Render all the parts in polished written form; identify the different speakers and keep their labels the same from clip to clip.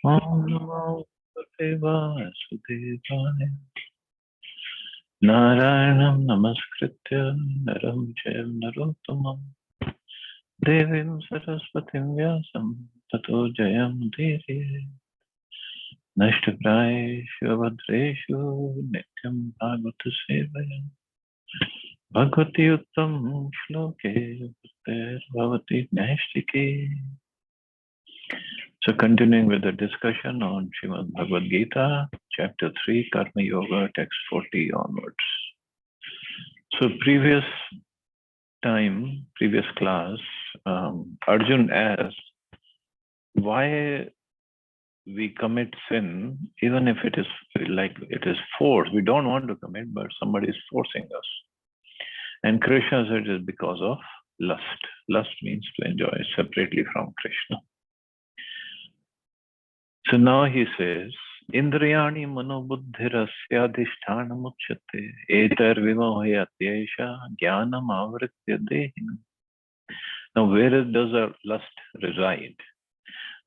Speaker 1: Om Namo Bhagavate Vasudevaya. Narayanam Namaskritya Naram Chaiv Narottamam Devim Saraswatim Vyasam Tato Jayam Diri Nashtaprayeshu Abhadreshu Nityam Bhagavata Sevaya Bhagavati Uttam Shloke Bhaktir Bhavati Naistiki. So continuing with the discussion on Srimad Bhagavad Gita, chapter 3, Karma Yoga, text 40 onwards. So previous class, Arjun asked why we commit sin, even if it is forced. We don't want to commit, but somebody is forcing us. And Krishna said it is because of lust. Lust means to enjoy separately from Krishna. So now he says, Indriyani manobuddhirasya muchyate etar vimohayatyesha jnanam avritya dehinam. Now where does our lust reside?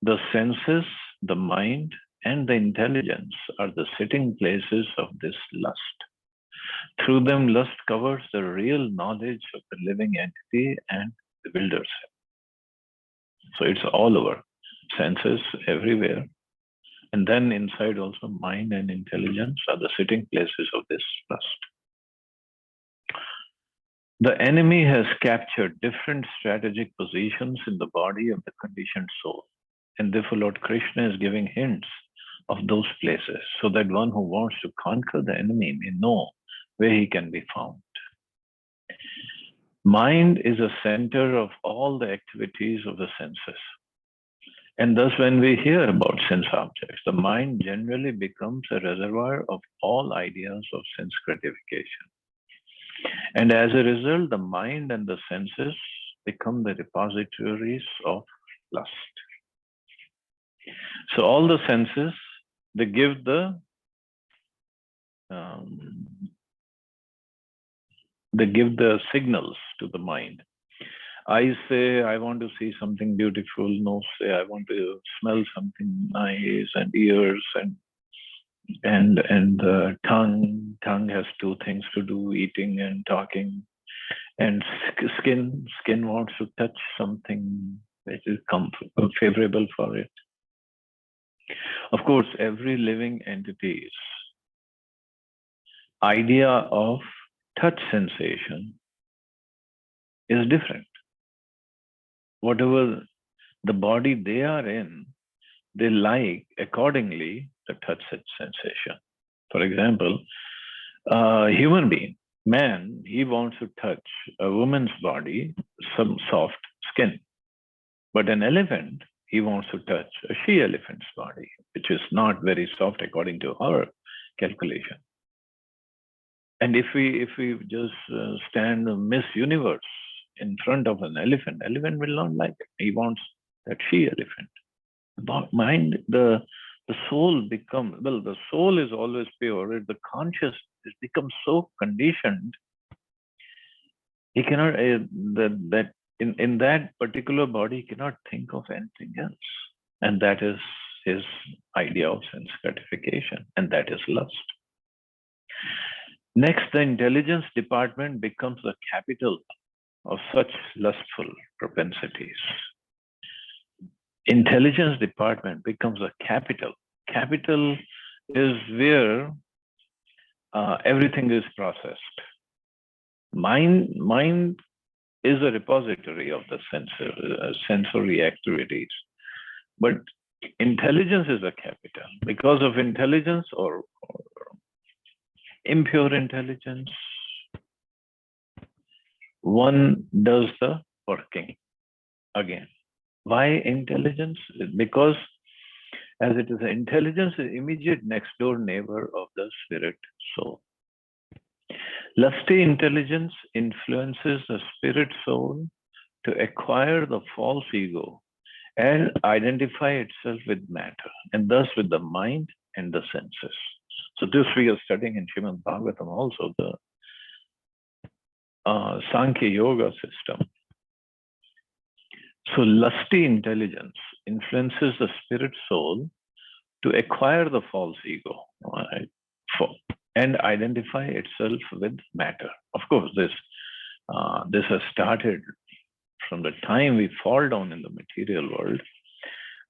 Speaker 1: The senses, the mind, and the intelligence are the sitting places of this lust. Through them, lust covers the real knowledge of the living entity and bewilders him. So it's all over, senses everywhere. And then inside also mind and intelligence are the sitting places of this lust. The enemy has captured different strategic positions in the body of the conditioned soul. And therefore Lord Krishna is giving hints of those places so that one who wants to conquer the enemy may know where he can be found. Mind is a center of all the activities of the senses. And thus, when we hear about sense objects, the mind generally becomes a reservoir of all ideas of sense gratification. And as a result, the mind and the senses become the repositories of lust. So all the senses, they give the signals to the mind. Eyes say, I want to see something beautiful. Nose say, I want to smell something nice. And ears and tongue has two things to do, eating and talking. And skin wants to touch something which is favorable for it. Of course, every living entity's idea of touch sensation is different. Whatever the body they are in, they like accordingly the touch sensation. For example, a human being, man, he wants to touch a woman's body, some soft skin. But an elephant, he wants to touch a she-elephant's body, which is not very soft according to our calculation. And if we just stand Miss Universe in front of an elephant will not like it. He wants that she-elephant. Mind, the soul becomes, well, the soul is always pure. The conscious has become so conditioned, he cannot, that in that particular body, he cannot think of anything else. And that is his idea of sense gratification, and that is lust. Next, the intelligence department becomes the capital of such lustful propensities. Intelligence department becomes a capital. Capital is where everything is processed. Mind is a repository of the sensory activities, but intelligence is a capital. Because of intelligence or impure intelligence, one does the working again. Why intelligence? Because as it is, intelligence is immediate next door neighbor of the spirit soul. Lusty intelligence influences the spirit soul to acquire the false ego and identify itself with matter, and thus with the mind and the senses. So this we are studying in Srimad Bhagavatam also, the Sankhya Yoga system. So lusty intelligence influences the spirit soul to acquire the false ego, right? And identify itself with matter. Of course, this has started from the time we fall down in the material world.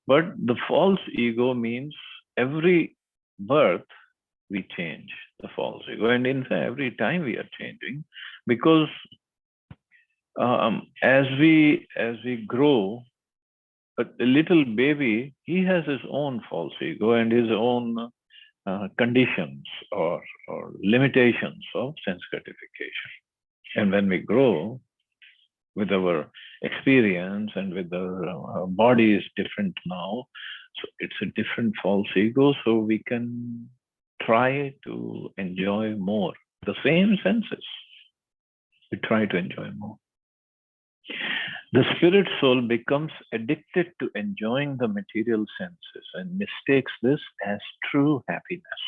Speaker 1: But the false ego means every birth we change the false ego. And in fact, every time we are changing, because as we grow, a little baby, he has his own false ego and his own conditions or limitations of sense gratification. And when we grow with our experience and with our body is different now, so it's a different false ego, so we can try to enjoy more the same senses. We try to enjoy more. The spirit soul becomes addicted to enjoying the material senses and mistakes this as true happiness.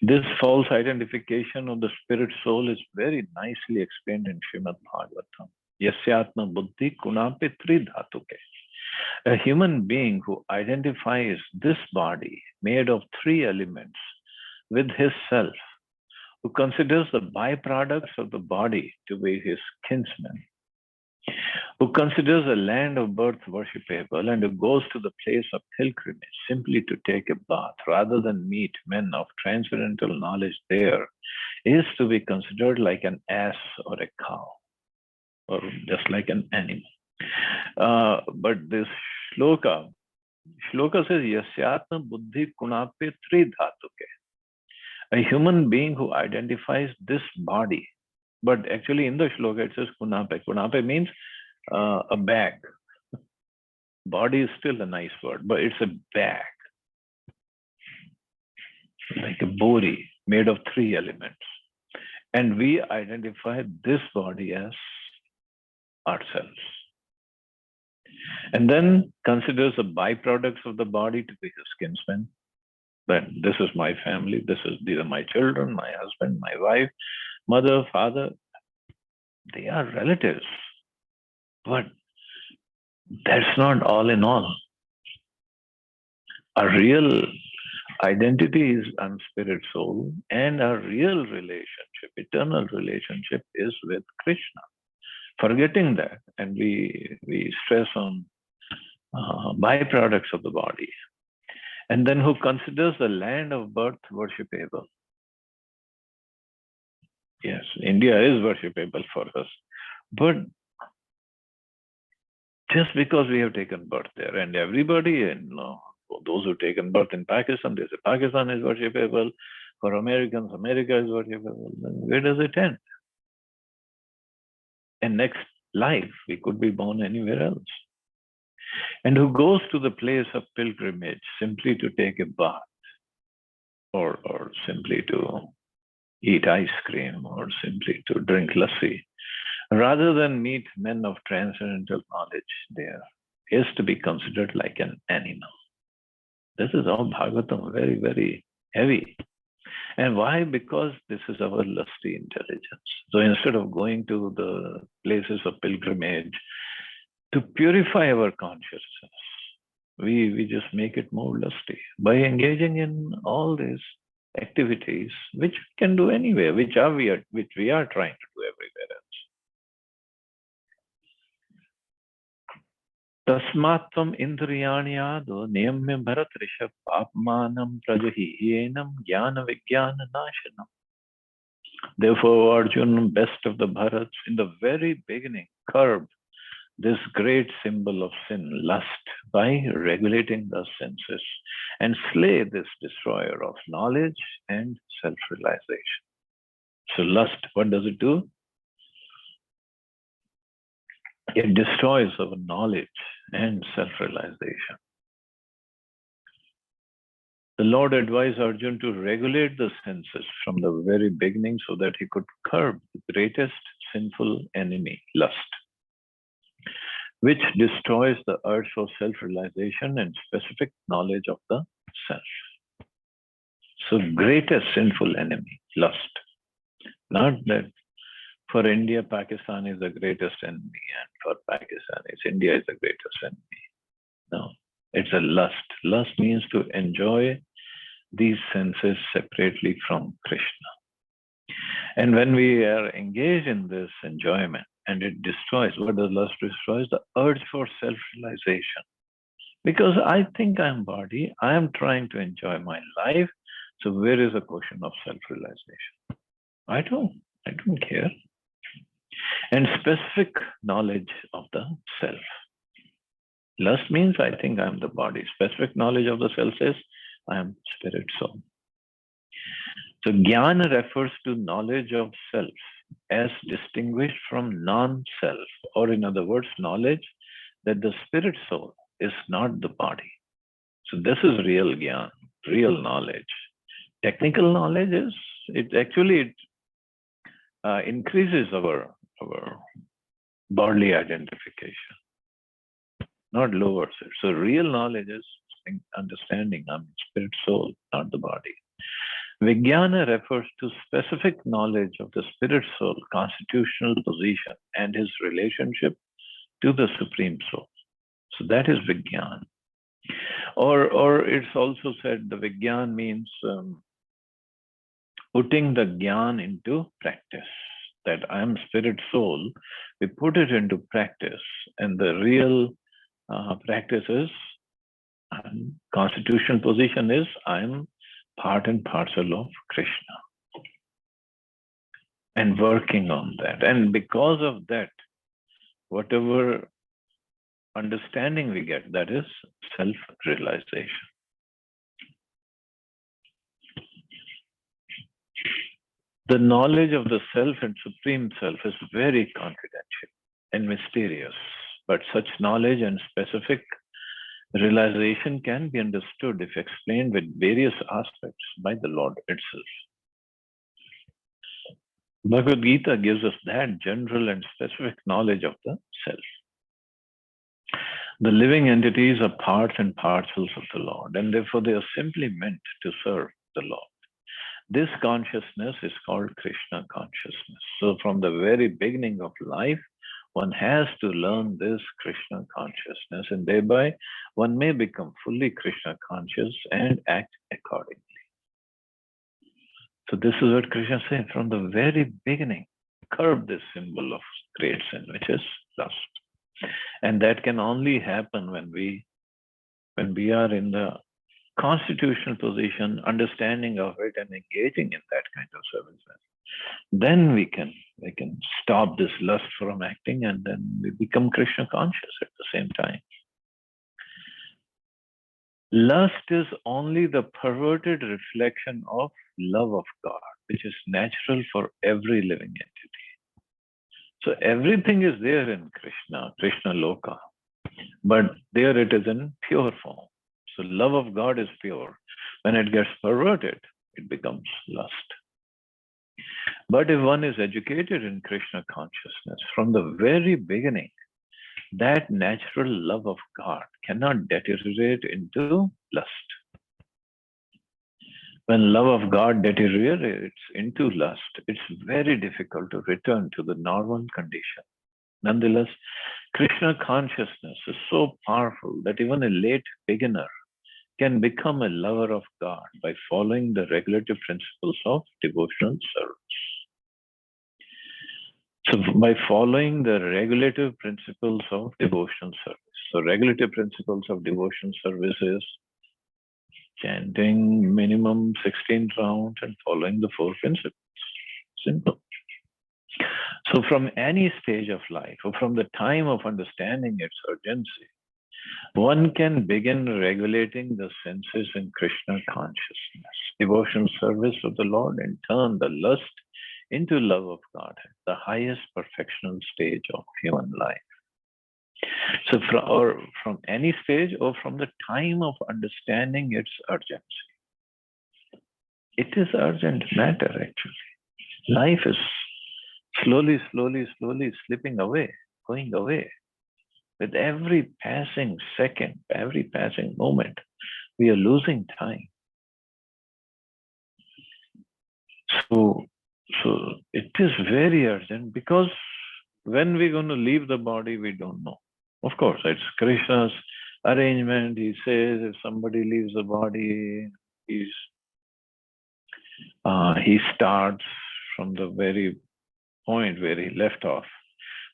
Speaker 1: This false identification of the spirit soul is very nicely explained in Srimad Bhagavatam. Yasyatma buddhi kunape tri dhatuke. A human being who identifies this body made of three elements with his self, who considers the byproducts of the body to be his kinsmen, who considers the land of birth worshipable, and who goes to the place of pilgrimage simply to take a bath rather than meet men of transcendental knowledge there, is to be considered like an ass or a cow, or just like an animal. But this shloka says, Yasyatma buddhi kunape tri dhatuke. A human being who identifies this body, but actually in the shloka it says kunape. Kunape means a bag. Body is still a nice word, but it's a bag, like a body made of three elements. And we identify this body as ourselves. And then considers the byproducts of the body to be his kinsmen. That this is my family, these are my children, my husband, my wife, mother, father. They are relatives. But that's not all in all. Our real identity is on spirit soul, and our real relationship, eternal relationship, is with Krishna. Forgetting that, and we stress on byproducts of the body. And then who considers the land of birth worshipable. Yes, India is worshipable for us. But just because we have taken birth there, and everybody, those who taken birth in Pakistan, they say Pakistan is worshipable. For Americans, America is worshipable. Then where does it end? And next life, we could be born anywhere else. And who goes to the place of pilgrimage simply to take a bath, or simply to eat ice cream, or simply to drink lassi, rather than meet men of transcendental knowledge there, is to be considered like an animal. This is all Bhagavatam, very, very heavy. And why? Because this is our lusty intelligence. So instead of going to the places of pilgrimage to purify our consciousness, we just make it more lusty by engaging in all these activities, which we can do anywhere, which we are trying to do everywhere else. Tasmatvam indriyanyado niyamya bharat rishabh apmanam prajahiyenam jnana vijnana nashanam. Therefore, Arjuna, best of the Bharats, in the very beginning, curbed this great symbol of sin, lust, by regulating the senses, and slay this destroyer of knowledge and self-realization. So lust, what does it do? It destroys our knowledge and self-realization. The Lord advised Arjuna to regulate the senses from the very beginning so that he could curb the greatest sinful enemy, lust, which destroys the urge for self-realization and specific knowledge of the self. So greatest sinful enemy, lust. Not that for India, Pakistan is the greatest enemy, and for Pakistan, India is the greatest enemy. No, it's a lust. Lust means to enjoy these senses separately from Krishna. And when we are engaged in this enjoyment and it destroys, what does lust destroys? The urge for self-realization. Because I think I'm body, I am trying to enjoy my life. So where is the question of self-realization? I don't care. And specific knowledge of the self. Lust means I think I'm the body. Specific knowledge of the self says I am spirit soul. So jnana refers to knowledge of self as distinguished from non-self, or in other words, knowledge that the spirit soul is not the body. So this is real jnana, real knowledge. Technical knowledge is, it actually increases our bodily identification, not lowers it. So real knowledge is understanding I'm spirit soul, not the body. Vijnana refers to specific knowledge of the spirit soul, constitutional position, and his relationship to the supreme soul. So that is Vijnana. Or it's also said the Vijnana means putting the Jnana into practice. That I am spirit soul, we put it into practice, and the real practice is constitutional position is I am part and parcel of Krishna, and working on that. And because of that, whatever understanding we get, that is self-realization. The knowledge of the self and supreme self is very confidential and mysterious, but such knowledge and specific realization can be understood if explained with various aspects by the Lord itself. Bhagavad Gita gives us that general and specific knowledge of the self. The living entities are parts and parcels of the Lord, and therefore they are simply meant to serve the Lord. This consciousness is called Krishna consciousness. So from the very beginning of life, one has to learn this Krishna consciousness, and thereby one may become fully Krishna conscious and act accordingly. So this is what Krishna said from the very beginning. Curb this symbol of great sin, which is lust. And that can only happen when we are in the constitutional position, understanding of it and engaging in that kind of service. Then we can stop this lust from acting, and then we become Krishna conscious at the same time. Lust is only the perverted reflection of love of God, which is natural for every living entity. So everything is there in Krishna Loka, but there it is in pure form. So love of God is pure. When it gets perverted, it becomes lust. But if one is educated in Krishna consciousness from the very beginning, that natural love of God cannot deteriorate into lust. When love of God deteriorates into lust, it's very difficult to return to the normal condition. Nonetheless, Krishna consciousness is so powerful that even a late beginner can become a lover of God by following the regulative principles of devotional service. So by following the regulative principles of devotional service. So regulative principles of devotional service is chanting minimum 16 rounds and following the 4 principles. Simple. So from any stage of life, or from the time of understanding its urgency, one can begin regulating the senses in Krishna consciousness, devotional service of the Lord, and turn the lust into love of God, the highest perfectional stage of human life. So from any stage, or from the time of understanding its urgency. It is urgent matter, actually. Life is slowly slipping away, going away. With every passing second, every passing moment, we are losing time. So it is very urgent, because when we're going to leave the body, we don't know. Of course, it's Krishna's arrangement. He says if somebody leaves the body, he starts from the very point where he left off.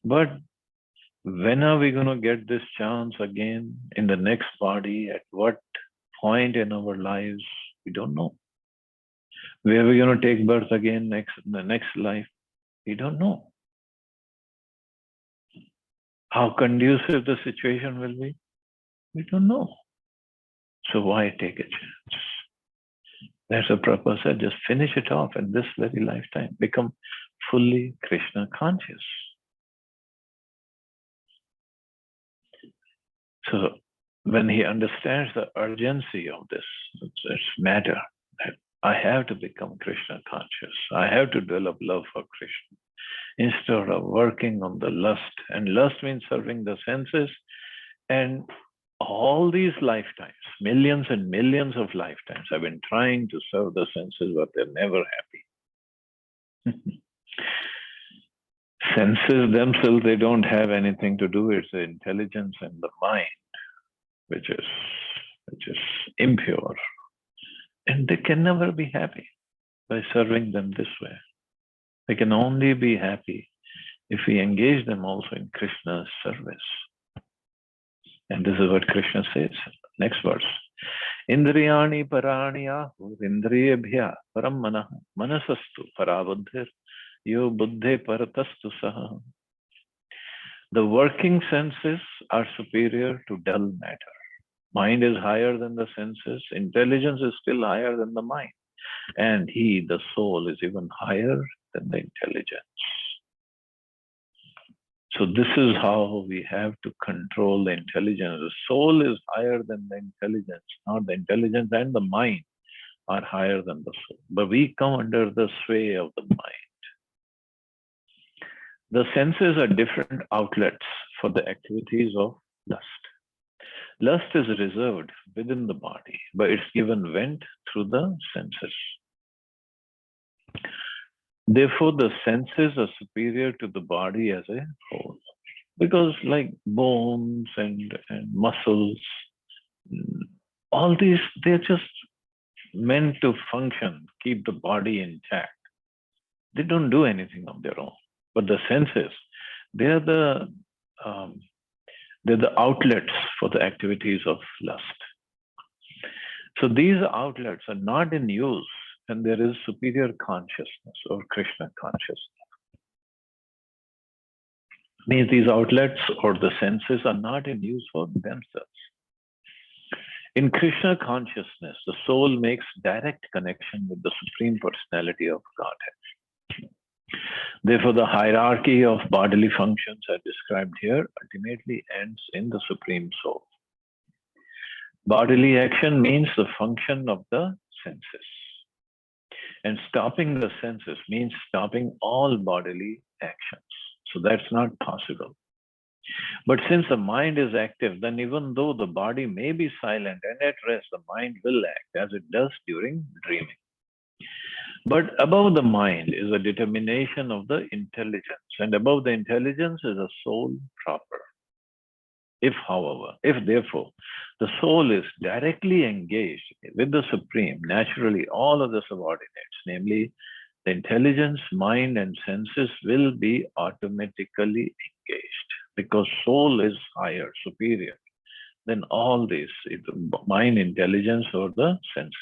Speaker 1: But when are we going to get this chance again in the next body? At what point in our lives? We don't know. Where are we going to take birth again in the next life? We don't know. How conducive the situation will be? We don't know. So why take a chance? That's the purpose. I just finish it off in this very lifetime. Become fully Krishna conscious. So when he understands the urgency of this matter, that I have to become Krishna conscious. I have to develop love for Krishna instead of working on the lust. And lust means serving the senses. And all these lifetimes, millions and millions of lifetimes, I've been trying to serve the senses, but they're never happy. Senses themselves, they don't have anything to do. It's the intelligence and the mind, which is impure. And they can never be happy by serving them this way. They can only be happy if we engage them also in Krishna's service. And this is what Krishna says. Next verse. Indriyani paraniya indriyabhya param manah manasastu parabuddhir yo buddhe paratastu saha. The working senses are superior to dull matter. Mind is higher than the senses. Intelligence is still higher than the mind. And he, the soul, is even higher than the intelligence. So this is how we have to control the intelligence. The soul is higher than the intelligence, not the intelligence and the mind are higher than the soul. But we come under the sway of the mind. The senses are different outlets for the activities of lust. Lust is reserved within the body, but it's given vent through the senses. Therefore, the senses are superior to the body as a whole. Because like bones and muscles, all these, they're just meant to function, keep the body intact. They don't do anything of their own. But the senses, they're the outlets for the activities of lust. So these outlets are not in use when there is superior consciousness or Krishna consciousness. Means these outlets or the senses are not in use for themselves. In Krishna consciousness, the soul makes direct connection with the Supreme Personality of Godhead. Therefore, the hierarchy of bodily functions as described here ultimately ends in the Supreme Soul. Bodily action means the function of the senses. And stopping the senses means stopping all bodily actions. So that's not possible. But since the mind is active, then even though the body may be silent and at rest, the mind will act as it does during dreaming. But above the mind is a determination of the intelligence, and above the intelligence is a soul proper. If therefore the soul is directly engaged with the Supreme, naturally all of the subordinates, namely the intelligence, mind, and senses, will be automatically engaged because soul is higher, superior than all these, mind, intelligence, or the senses.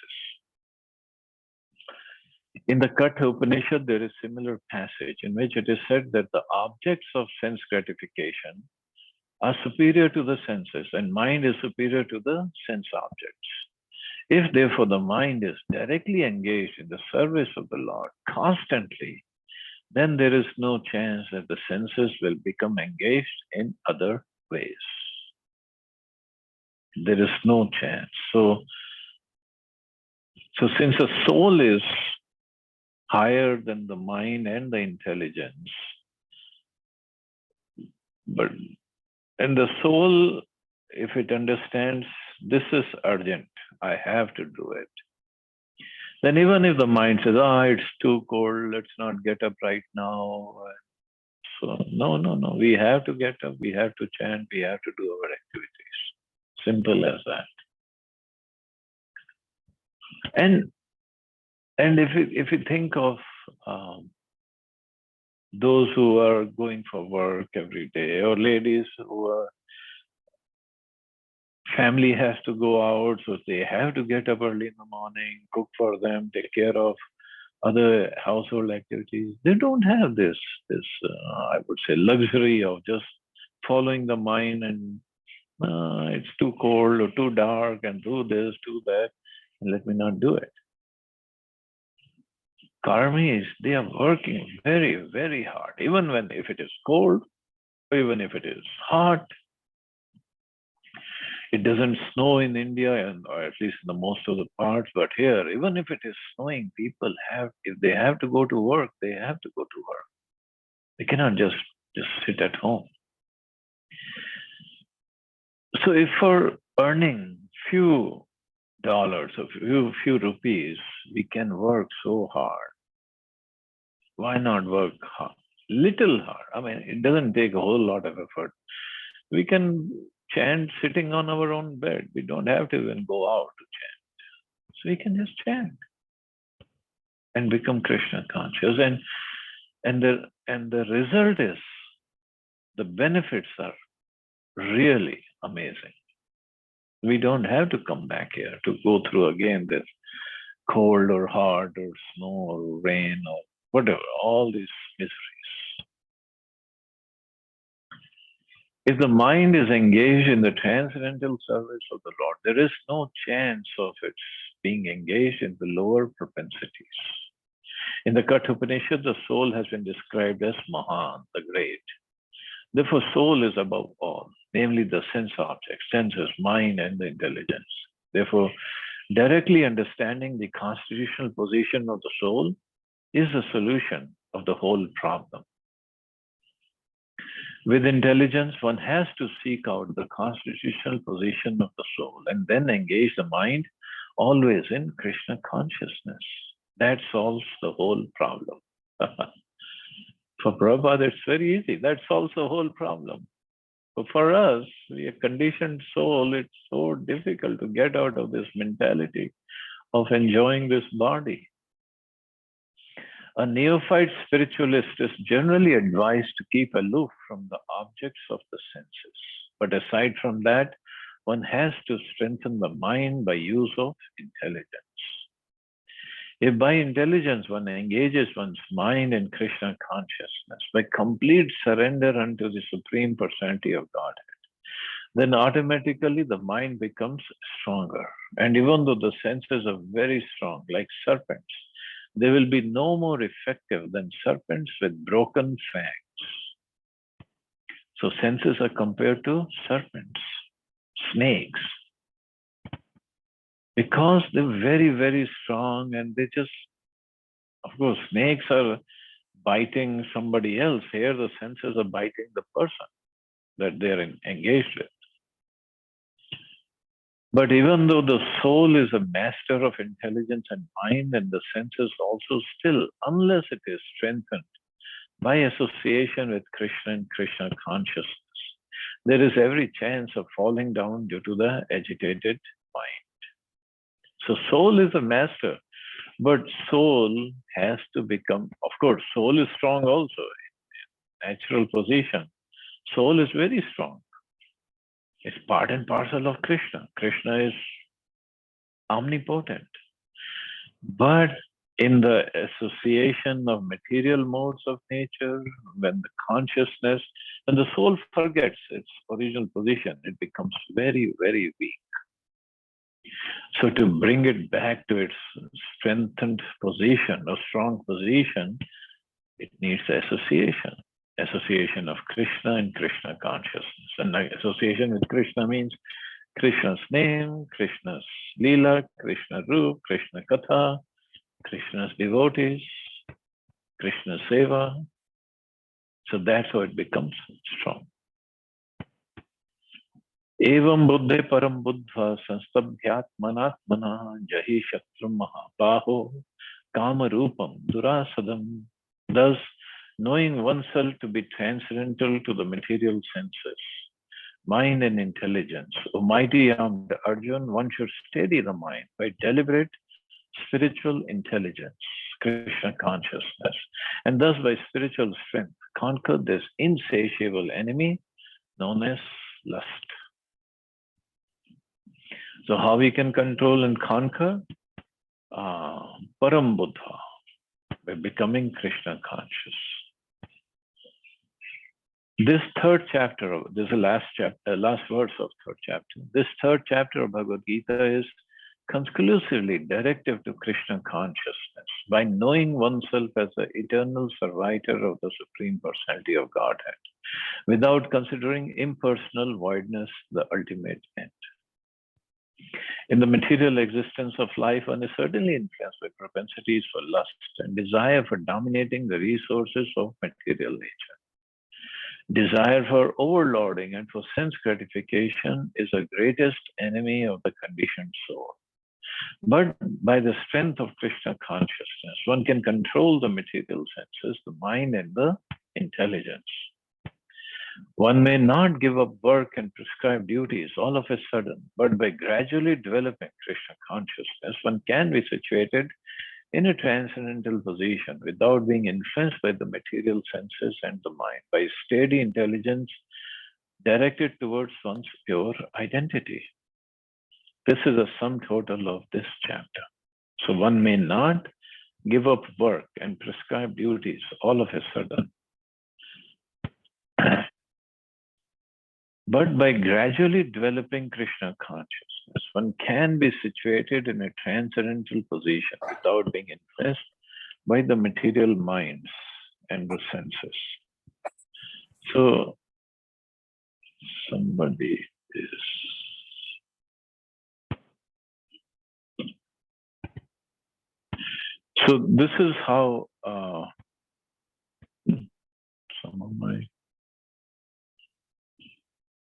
Speaker 1: In the Katha Upanishad, there is a similar passage in which it is said that the objects of sense gratification are superior to the senses and mind is superior to the sense objects. If therefore the mind is directly engaged in the service of the Lord constantly, then there is no chance that the senses will become engaged in other ways. There is no chance. So since the soul is higher than the mind and the intelligence, and the soul, if it understands this is urgent, I have to do it, then even if the mind says, it's too cold, let's not get up right now. So no, we have to get up, we have to chant, we have to do our activities. Simple as that. And if you think of those who are going for work every day, or ladies who are family has to go out, so they have to get up early in the morning, cook for them, take care of other household activities. They don't have this I would say luxury of just following the mind and it's too cold or too dark and do this, do that, and let me not do it. Karmis, they are working very, very hard, even when if it is cold, even if it is hot. It doesn't snow in India, or at least in the most of the parts, but here, even if it is snowing, people if they have to go to work, they have to go to work. They cannot just sit at home. So if for earning few dollars or few rupees, we can work so hard, why not work hard? Little hard. I mean, it doesn't take a whole lot of effort. We can chant sitting on our own bed. We don't have to even go out to chant. So we can just chant and become Krishna conscious. And the result is, the benefits are really amazing. We don't have to come back here to go through again this cold or hot or snow or rain or whatever, all these miseries. If the mind is engaged in the transcendental service of the Lord, there is no chance of its being engaged in the lower propensities. In the Kathopanishad, the soul has been described as Mahan, the great. Therefore, soul is above all, namely the sense objects, senses, mind, and the intelligence. Therefore, directly understanding the constitutional position of the soul is the solution of the whole problem. With intelligence, one has to seek out the constitutional position of the soul and then engage the mind always in Krishna consciousness. That solves the whole problem. For Prabhupada, it's very easy. That solves the whole problem. But for us, we are conditioned soul, it's so difficult to get out of this mentality of enjoying this body. A neophyte spiritualist is generally advised to keep aloof from the objects of the senses. But aside from that, one has to strengthen the mind by use of intelligence. If by intelligence one engages one's mind in Krishna consciousness, by complete surrender unto the Supreme Personality of Godhead, then automatically the mind becomes stronger. And even though the senses are very strong, like serpents, they will be no more effective than serpents with broken fangs. So senses are compared to serpents, snakes, because they're very, very strong, and they just, of course, snakes are biting somebody else. Here the senses are biting the person that they're engaged with. But even though the soul is a master of intelligence and mind, and the senses also still, unless it is strengthened by association with Krishna and Krishna consciousness, there is every chance of falling down due to the agitated mind. So soul is a master, but soul has to become, of course, soul is strong also in natural position. Soul is very strong. It's part and parcel of Krishna. Krishna is omnipotent. But in the association of material modes of nature, when the consciousness, when the soul forgets its original position, it becomes very, very weak. So to bring it back to its strengthened position or strong position, it needs association of Krishna and Krishna consciousness. And association with Krishna means Krishna's name, Krishna's Leela, Krishna Roop, Krishna Katha, Krishna's devotees, Krishna's Seva. So that's how it becomes strong. Evam buddhe param buddha sanstabhyatmanatmana jahi shatram mahabaho kama rupam durasadam. Thus, knowing oneself to be transcendental to the material senses, mind and intelligence. O mighty armed Arjun, one should steady the mind by deliberate spiritual intelligence, Krishna consciousness, and thus by spiritual strength conquer this insatiable enemy known as lust. So how we can control and conquer? Param Buddha, by becoming Krishna conscious. This third chapter, this is the last verse of third chapter. This third chapter of Bhagavad Gita is conclusively directive to Krishna consciousness by knowing oneself as the eternal survivor of the Supreme Personality of Godhead, without considering impersonal voidness the ultimate end. In the material existence of life, one is certainly influenced by propensities for lust and desire for dominating the resources of material nature. Desire for overlording and for sense gratification is the greatest enemy of the conditioned soul. But by the strength of Krishna consciousness, one can control the material senses, the mind, and the intelligence. One may not give up work and prescribed duties all of a sudden, but by gradually developing Krishna consciousness, one can be situated in a transcendental position without being influenced by the material senses and the mind, by steady intelligence directed towards one's pure identity. This is the sum total of this chapter. So one may not give up work and prescribed duties all of a sudden, but by gradually developing Krishna consciousness, one can be situated in a transcendental position without being influenced by the material minds and the senses. So somebody is... So this is how some of my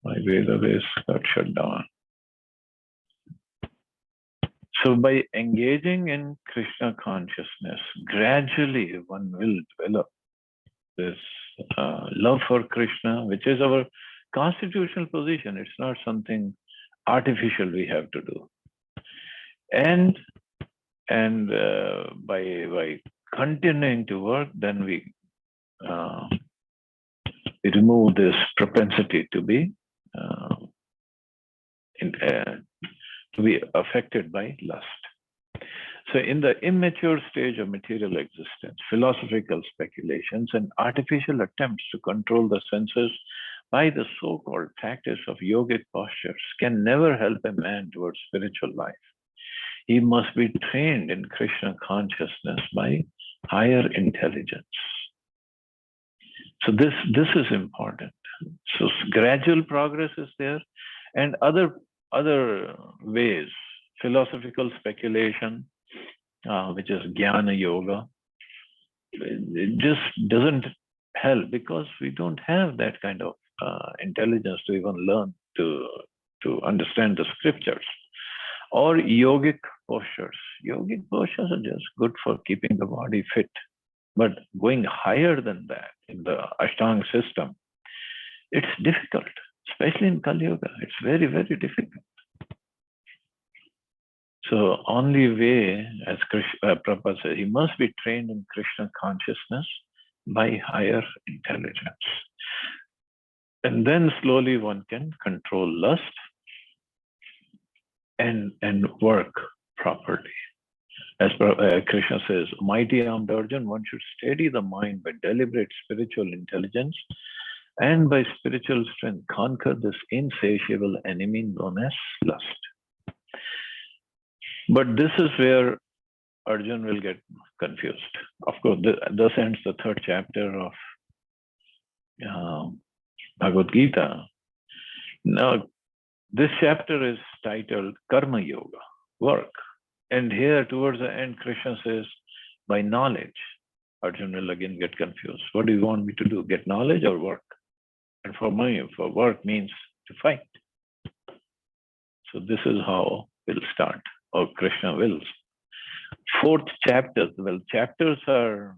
Speaker 1: database got shut down. So by engaging in Krishna consciousness, gradually one will develop this love for Krishna, which is our constitutional position. It's not something artificial we have to do. And by continuing to work, then we remove this propensity to be affected by lust. So in the immature stage of material existence, philosophical speculations and artificial attempts to control the senses by the so-called practice of yogic postures can never help a man towards spiritual life. He must be trained in Krishna consciousness by higher intelligence. So this is important. So gradual progress is there, and other ways, philosophical speculation, which is jnana yoga, it just doesn't help because we don't have that kind of intelligence to even learn to understand the scriptures. Or yogic postures. Yogic postures are just good for keeping the body fit. But going higher than that in the Ashtanga system, it's difficult, especially in Kali Yuga. It's very, very difficult. So only way, as Prabhupada said, he must be trained in Krishna consciousness by higher intelligence. And then slowly one can control lust and work properly. As Krishna says, mighty armed Arjun, one should steady the mind by deliberate spiritual intelligence and by spiritual strength conquer this insatiable enemy known as lust. But this is where Arjun will get confused. Of course, this ends the third chapter of Bhagavad Gita. Now, this chapter is titled Karma Yoga, work. And here towards the end, Krishna says, by knowledge. Arjun will again get confused. What do you want me to do? Get knowledge or work? And for work means to fight. So this is how we'll start, or Krishna wills. Fourth chapter, well, chapters are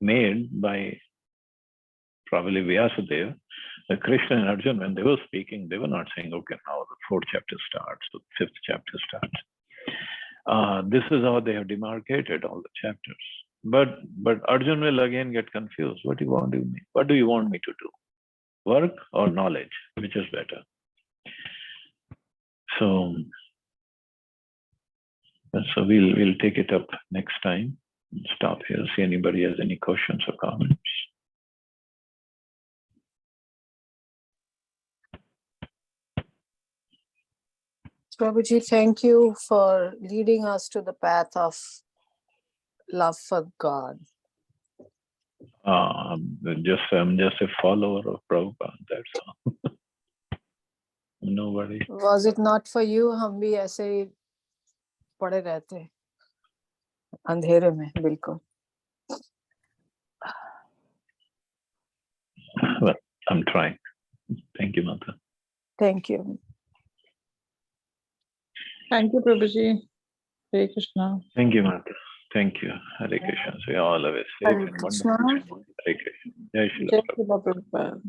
Speaker 1: made by probably Vyasadeva, Krishna and Arjuna, when they were speaking, they were not saying, okay, now the fourth chapter starts, the fifth chapter starts. This is how they have demarcated all the chapters. But Arjuna will again get confused. What do you want me? What do you want me to do? Work or knowledge? Which is better? So we'll take it up next time. Stop here. See anybody has any questions or comments.
Speaker 2: Prabhuji, thank you for leading us to the path of love for God.
Speaker 1: I'm just a follower of Prabhupada, that's all. Nobody.
Speaker 2: Was it not for you, हम भी ऐसे ही पड़े रहते अंधेरे में बिल्कुल.
Speaker 1: Well, I'm trying. Thank you, Mata.
Speaker 2: Thank you.
Speaker 3: Thank you, Prabhuji. Hare Krishna.
Speaker 1: Thank you, Mata. Thank you. Hare Krishna. So you all have a safe
Speaker 2: Hare
Speaker 1: and
Speaker 2: Krishna.
Speaker 1: wonderful day. Hare Krishna. Jai Shri
Speaker 3: Jai Shri Prabhupada.